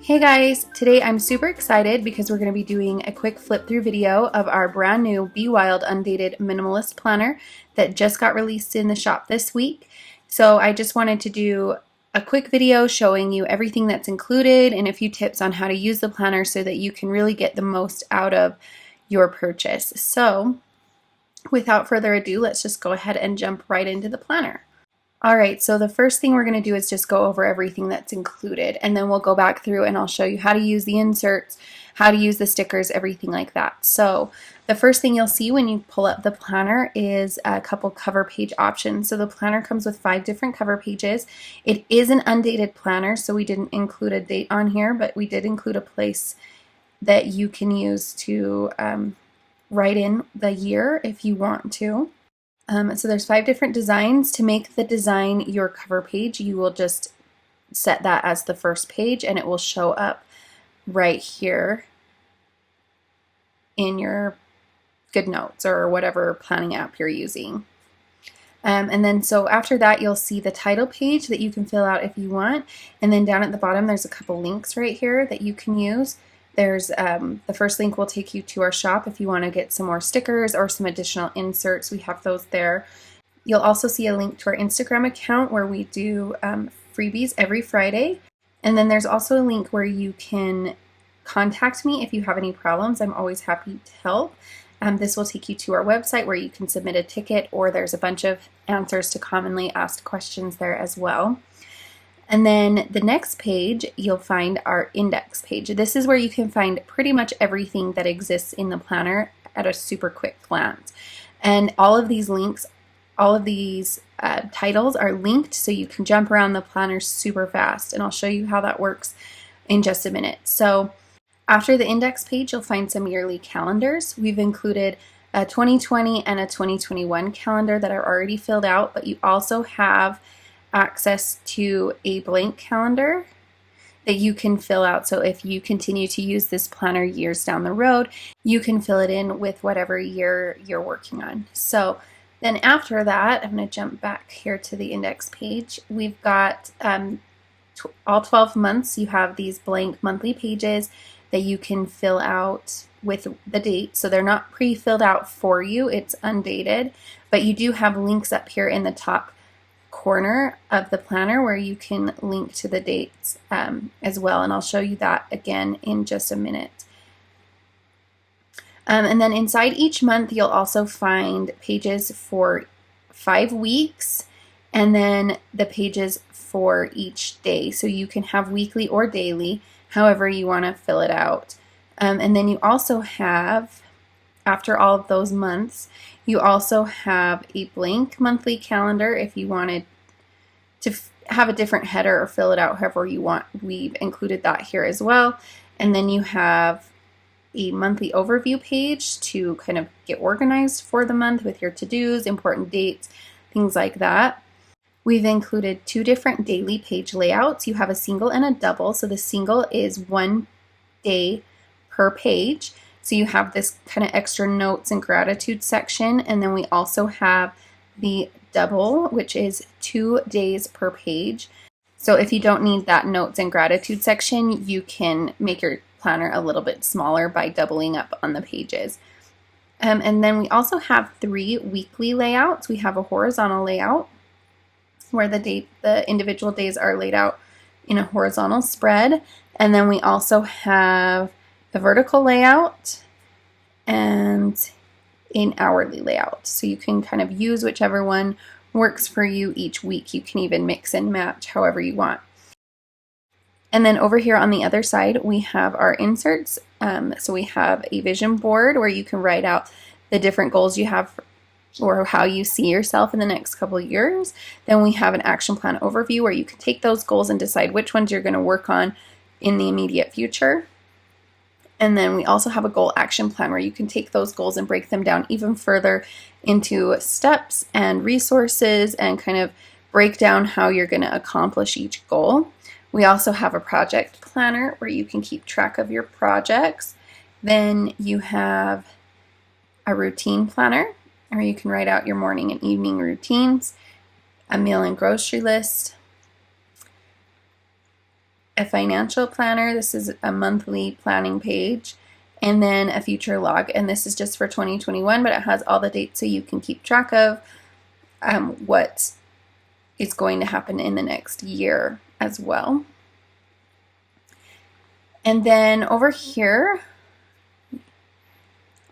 Hey guys, today I'm super excited because we're going to be doing a quick flip through video of our brand new Be Wild Undated Minimalist Planner that just got released in the shop this week. So I just wanted to do a quick video showing you everything that's included and a few tips on how to use the planner so that you can really get the most out of your purchase. So without further ado, let's just go ahead and jump right into the planner. Alright, so the first thing we're going to do is just go over everything that's included, and then we'll go back through and I'll show you how to use the inserts, how to use the stickers, everything like that. So the first thing you'll see when you pull up the planner is a couple cover page options. So the planner comes with 5 different cover pages. It is an undated planner, so we didn't include a date on here, but we did include a place that you can use to write in the year if you want to. So there's 5 different designs. To make the design your cover page, you will just set that as the first page and it will show up right here in your GoodNotes or whatever planning app you're using. And then so after that you'll see the title page that you can fill out if you want, and then down at the bottom there's a couple links right here that you can use. There's the first link will take you to our shop if you want to get some more stickers or some additional inserts. We have those there. You'll also see a link to our Instagram account where we do freebies every Friday. And then there's also a link where you can contact me if you have any problems. I'm always happy to help. This will take you to our website where you can submit a ticket, or there's a bunch of answers to commonly asked questions there as well. And then the next page, you'll find our index page. This is where you can find pretty much everything that exists in the planner at a super quick glance. And all of these links, all of these titles are linked so you can jump around the planner super fast. And I'll show you how that works in just a minute. So after the index page, you'll find some yearly calendars. We've included a 2020 and a 2021 calendar that are already filled out, but you also have access to a blank calendar that you can fill out. So if you continue to use this planner years down the road, you can fill it in with whatever year you're working on. So then after that, I'm going to jump back here to the index page. We've got all 12 months. You have these blank monthly pages that you can fill out with the date. So they're not pre-filled out for you. It's undated, but you do have links up here in the top corner of the planner where you can link to the dates as well, and I'll show you that again in just a minute. And then inside each month you'll also find pages for 5 weeks and then the pages for each day, so you can have weekly or daily, however you want to fill it out. And then you also have, after all of those months, you also have a blank monthly calendar if you wanted to have a different header or fill it out however you want. We've included that here as well. And then you have a monthly overview page to kind of get organized for the month with your to-dos, important dates, things like that. We've included 2 different daily page layouts. You have a single and a double. So the single is 1 day per page. So you have this kind of extra notes and gratitude section, and then we also have the double, which is 2 days per page. So if you don't need that notes and gratitude section, you can make your planner a little bit smaller by doubling up on the pages. And then we also have 3 weekly layouts. We have a horizontal layout where the individual days are laid out in a horizontal spread, and then we also have a vertical layout and an hourly layout. So you can kind of use whichever one works for you each week. You can even mix and match however you want. And then over here on the other side, we have our inserts. So we have a vision board where you can write out the different goals you have or how you see yourself in the next couple of years. Then we have an action plan overview where you can take those goals and decide which ones you're going to work on in the immediate future. And then we also have a goal action plan where you can take those goals and break them down even further into steps and resources and kind of break down how you're going to accomplish each goal. We also have a project planner where you can keep track of your projects. Then you have a routine planner where you can write out your morning and evening routines, a meal and grocery list, a financial planner. This is a monthly planning page, and then a future log. And this is just for 2021, but it has all the dates so you can keep track of what is going to happen in the next year as well. And then over here,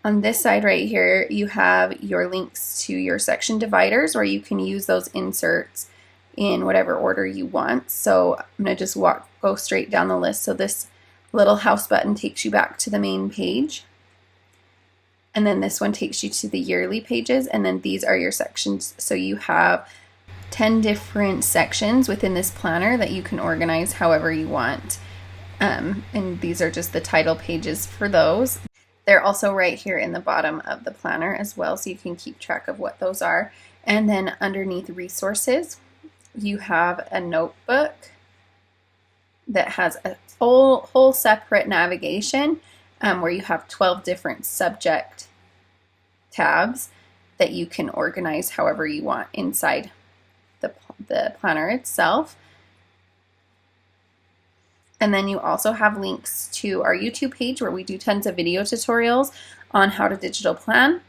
on this side right here, you have your links to your section dividers, or you can use those inserts in whatever order you want. So I'm going to just go straight down the list. So this little house button takes you back to the main page. And then this one takes you to the yearly pages. And then these are your sections. So you have 10 different sections within this planner that you can organize however you want. And these are just the title pages for those. They're also right here in the bottom of the planner as well, so you can keep track of what those are. And then underneath resources, you have a notebook that has a whole separate navigation where you have 12 different subject tabs that you can organize however you want inside the planner itself. And then you also have links to our YouTube page where we do tons of video tutorials on how to digital plan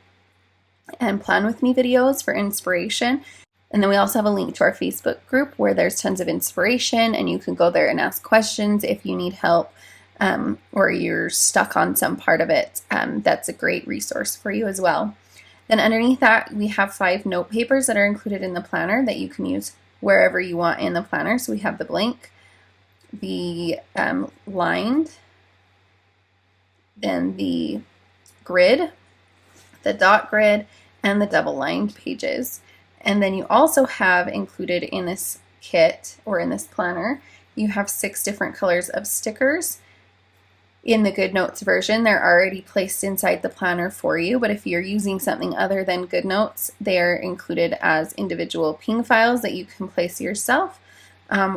and plan with me videos for inspiration. And then we also have a link to our Facebook group where there's tons of inspiration, and you can go there and ask questions if you need help or you're stuck on some part of it. That's a great resource for you as well. Then underneath that, we have 5 note papers that are included in the planner that you can use wherever you want in the planner. So we have the blank, the lined, then the grid, the dot grid, and the double lined pages. And then you also have included in this kit, or in this planner, you have 6 different colors of stickers. In the GoodNotes version, they're already placed inside the planner for you, but if you're using something other than GoodNotes, they're included as individual ping files that you can place yourself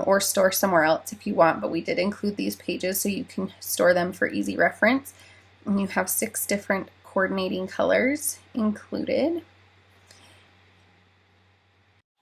or store somewhere else if you want, but we did include these pages so you can store them for easy reference. And you have 6 different coordinating colors included.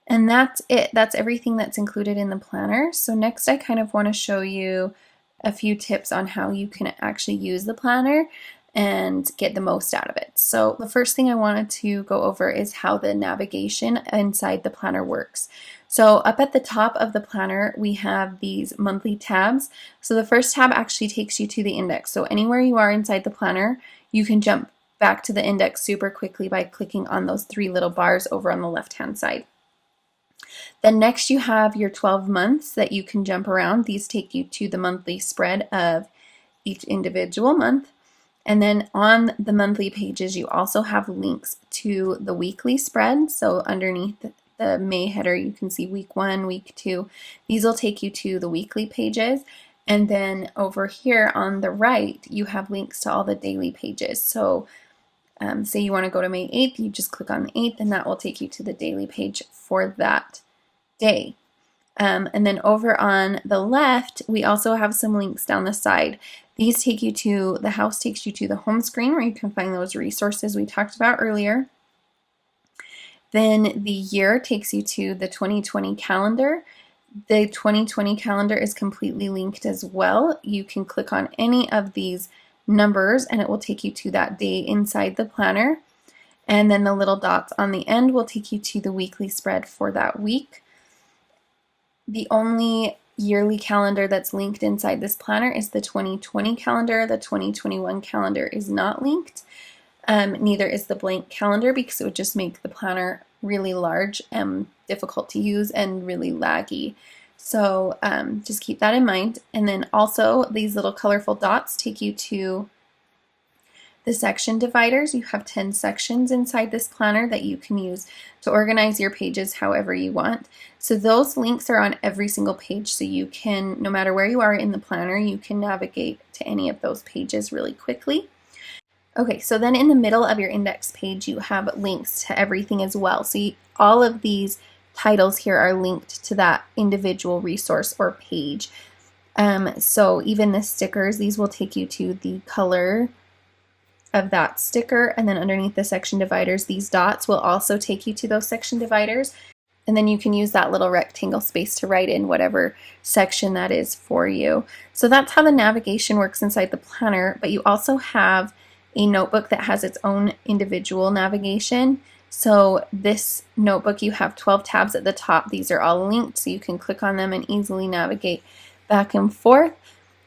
And that's it. That's everything that's included in the planner. So next I kind of want to show you a few tips on how you can actually use the planner and get the most out of it. So the first thing I wanted to go over is how the navigation inside the planner works. So up at the top of the planner, we have these monthly tabs. So the first tab actually takes you to the index. So anywhere you are inside the planner, you can jump back to the index super quickly by clicking on those 3 little bars over on the left-hand side. Then next you have your 12 months that you can jump around. These take you to the monthly spread of each individual month. And then on the monthly pages, you also have links to the weekly spread. So underneath the May header, you can see week 1, week 2. These will take you to the weekly pages. And then over here on the right, you have links to all the daily pages. So say you want to go to May 8th, you just click on the 8th, and that will take you to the daily page for that day. And then over on the left, we also have some links down the side. These take you to, the house takes you to the home screen where you can find those resources we talked about earlier. Then the year takes you to the 2020 calendar. The 2020 calendar is completely linked as well. You can click on any of these numbers and it will take you to that day inside the planner. And then the little dots on the end will take you to the weekly spread for that week. The only yearly calendar that's linked inside this planner is the 2020 calendar. The 2021 calendar is not linked. Neither is the blank calendar because it would just make the planner really large and difficult to use and really laggy. So just keep that in mind. And then also these little colorful dots take you to the section dividers. You have 10 sections inside this planner that you can use to organize your pages however you want. So those links are on every single page, so you can, no matter where you are in the planner, you can navigate to any of those pages really quickly. Okay, so then in the middle of your index page, you have links to everything as well. So all of these titles here are linked to that individual resource or page. So even the stickers, these will take you to the color of that sticker, and then underneath the section dividers, these dots will also take you to those section dividers. And then you can use that little rectangle space to write in whatever section that is for you. So that's how the navigation works inside the planner, but you also have a notebook that has its own individual navigation. So this notebook, you have 12 tabs at the top. These are all linked, so you can click on them and easily navigate back and forth.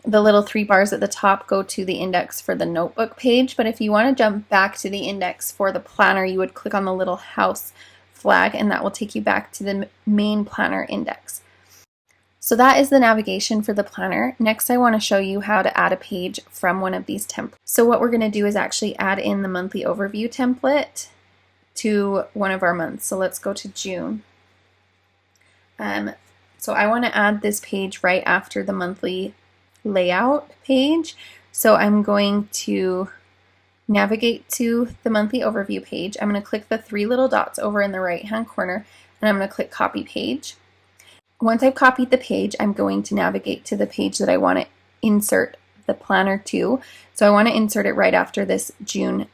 The little 3 bars at the top go to the index for the notebook page, but if you want to jump back to the index for the planner, you would click on the little house flag, and that will take you back to the main planner index. So that is the navigation for the planner. Next, I want to show you how to add a page from one of these templates. So what we're going to do is actually add in the monthly overview template to one of our months. So let's go to June. So I want to add this page right after the monthly layout page. So I'm going to navigate to the monthly overview page. I'm going to click the 3 little dots over in the right hand corner, and I'm going to click copy page. Once I've copied the page, I'm going to navigate to the page that I want to insert the planner to. So I want to insert it right after this June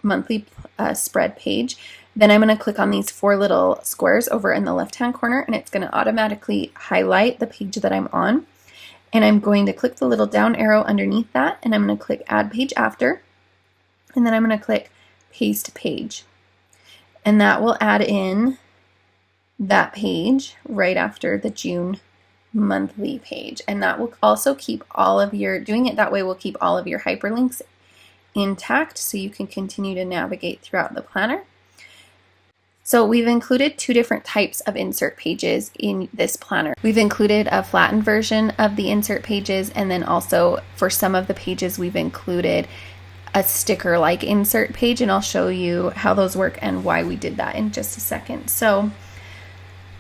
monthly spread page. Then I'm going to click on these 4 little squares over in the left hand corner, and it's going to automatically highlight the page that I'm on. And I'm going to click the little down arrow underneath that, and I'm going to click add page after. And then I'm going to click paste page, and that will add in that page right after the June monthly page. And that will also keep all of your, doing it that way will keep all of your hyperlinks intact, so you can continue to navigate throughout the planner. So we've included 2 different types of insert pages in this planner. We've included a flattened version of the insert pages, and then also for some of the pages we've included a sticker-like insert page, and I'll show you how those work and why we did that in just a second. So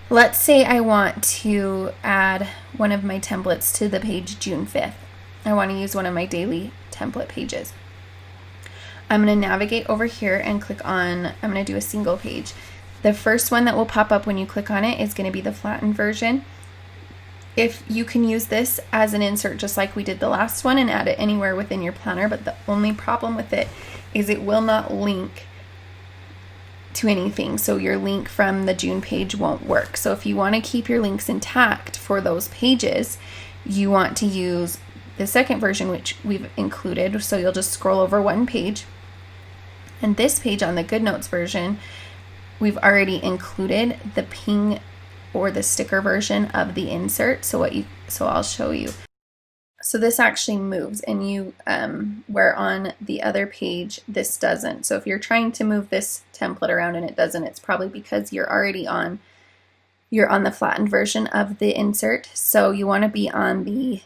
let's say I want to add one of my templates to the page June 5th. I want to use one of my daily template pages. I'm going to navigate over here and click on, I'm going to do a single page. The first one that will pop up when you click on it is going to be the flattened version. If you can use this as an insert just like we did the last one and add it anywhere within your planner, but the only problem with it is it will not link to anything. So your link from the June page won't work. So if you want to keep your links intact for those pages, you want to use the second version, which we've included. So you'll just scroll over one page. And this page on the GoodNotes version, we've already included the ping or the sticker version of the insert. So I'll show you. So this actually moves, and you where on the other page this doesn't. So if you're trying to move this template around and it doesn't, it's probably because you're on the flattened version of the insert. So you want to be on the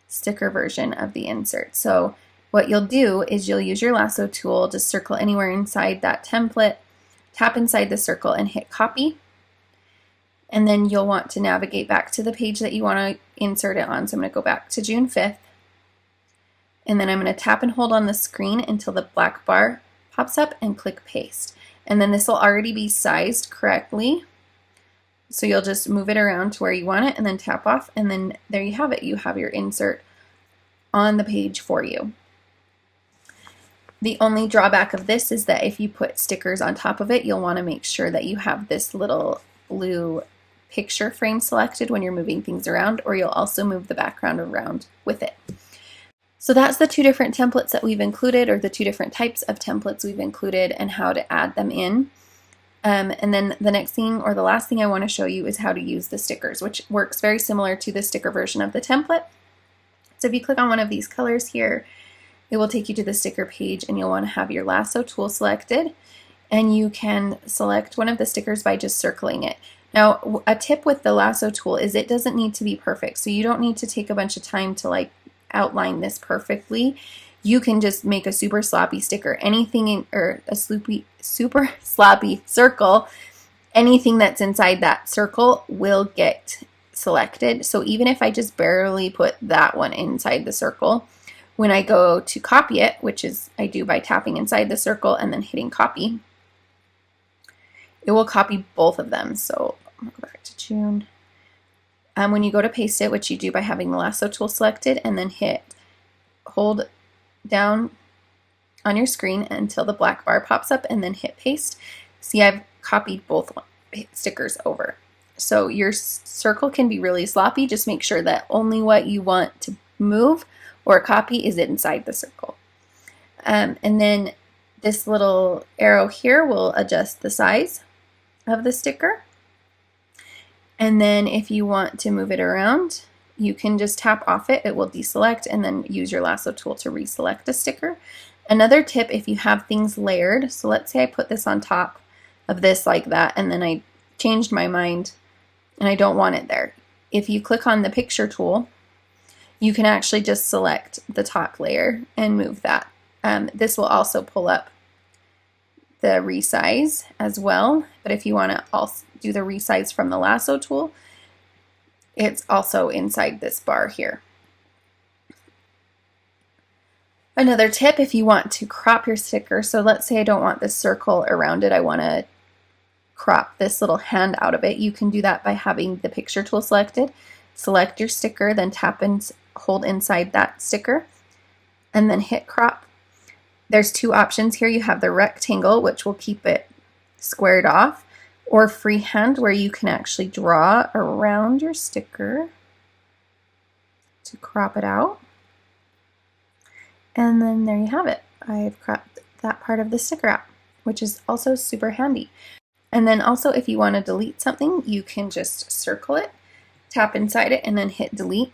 sticker version of the insert. So what you'll do is you'll use your lasso tool to circle anywhere inside that template, tap inside the circle and hit copy. And then you'll want to navigate back to the page that you want to insert it on. So I'm going to go back to June 5th. And then I'm going to tap and hold on the screen until the black bar pops up and click paste. And then this will already be sized correctly. So you'll just move it around to where you want it and then tap off. And then there you have it. You have your insert on the page for you. The only drawback of this is that if you put stickers on top of it, you'll want to make sure that you have this little blue picture frame selected when you're moving things around, or you'll also move the background around with it. So that's the 2 different templates that we've included, or the 2 different types of templates we've included, and how to add them in. And then the next thing, or the last thing I want to show you, is how to use the stickers, which works very similar to the sticker version of the template. So if you click on one of these colors here, it will take you to the sticker page, and you'll want to have your lasso tool selected, and you can select one of the stickers by just circling it. Now, a tip with the lasso tool is it doesn't need to be perfect, so you don't need to take a bunch of time to like outline this perfectly. You can just make a super sloppy sticker, or a super sloppy circle. Anything that's inside that circle will get selected. So even if I just barely put that one inside the circle, when I go to copy it, which is I do by tapping inside the circle and then hitting copy, it will copy both of them. So I'm going to go back to June. When you go to paste it, which you do by having the lasso tool selected, and then hold down on your screen until the black bar pops up, and then hit paste. See, I've copied both stickers over. So your circle can be really sloppy. Just make sure that only what you want to move or copy is inside the circle. And then this little arrow here will adjust the size of the sticker. And then if you want to move it around, you can just tap off it. It will deselect, and then use your lasso tool to reselect a sticker. Another tip, if you have things layered, so let's say I put this on top of this like that, and then I changed my mind and I don't want it there. If you click on the picture tool, you can actually just select the top layer and move that. This will also pull up the resize as well, but if you want to also do the resize from the lasso tool, it's also inside this bar here. Another tip, if you want to crop your sticker, so let's say I don't want this circle around it, I want to crop this little hand out of it, you can do that by having the picture tool selected. Select your sticker, then tap and hold inside that sticker, and then hit crop. There's two options here. You have the rectangle, which will keep it squared off, or freehand, where you can actually draw around your sticker to crop it out. And then there you have it. I've cropped that part of the sticker out, which is also super handy. And then also, if you want to delete something, you can just circle it, tap inside it, and then hit delete.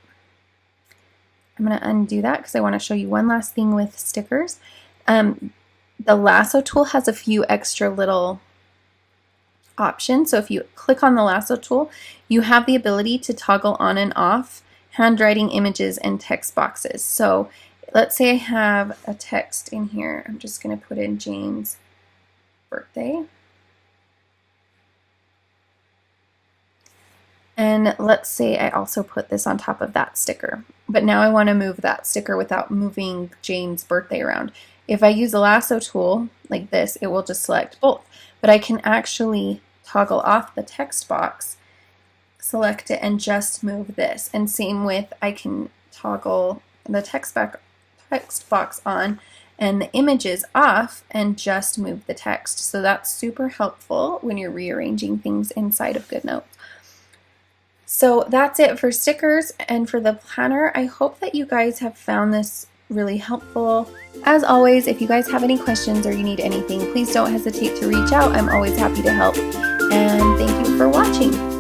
I'm going to undo that because I want to show you one last thing with stickers. The lasso tool has a few extra little options. So if you click on the lasso tool, you have the ability to toggle on and off handwriting, images, and text boxes. So let's say I have a text in here. I'm just going to put in Jane's birthday. And let's say I also put this on top of that sticker. But now I want to move that sticker without moving Jane's birthday around. If I use the lasso tool like this, it will just select both. But I can actually toggle off the text box, select it, and just move this. And same with, I can toggle the text box on and the images off and just move the text. So that's super helpful when you're rearranging things inside of GoodNotes. So that's it for stickers and for the planner. I hope that you guys have found this really helpful. As always, if you guys have any questions or you need anything, please don't hesitate to reach out. I'm always happy to help. And thank you for watching.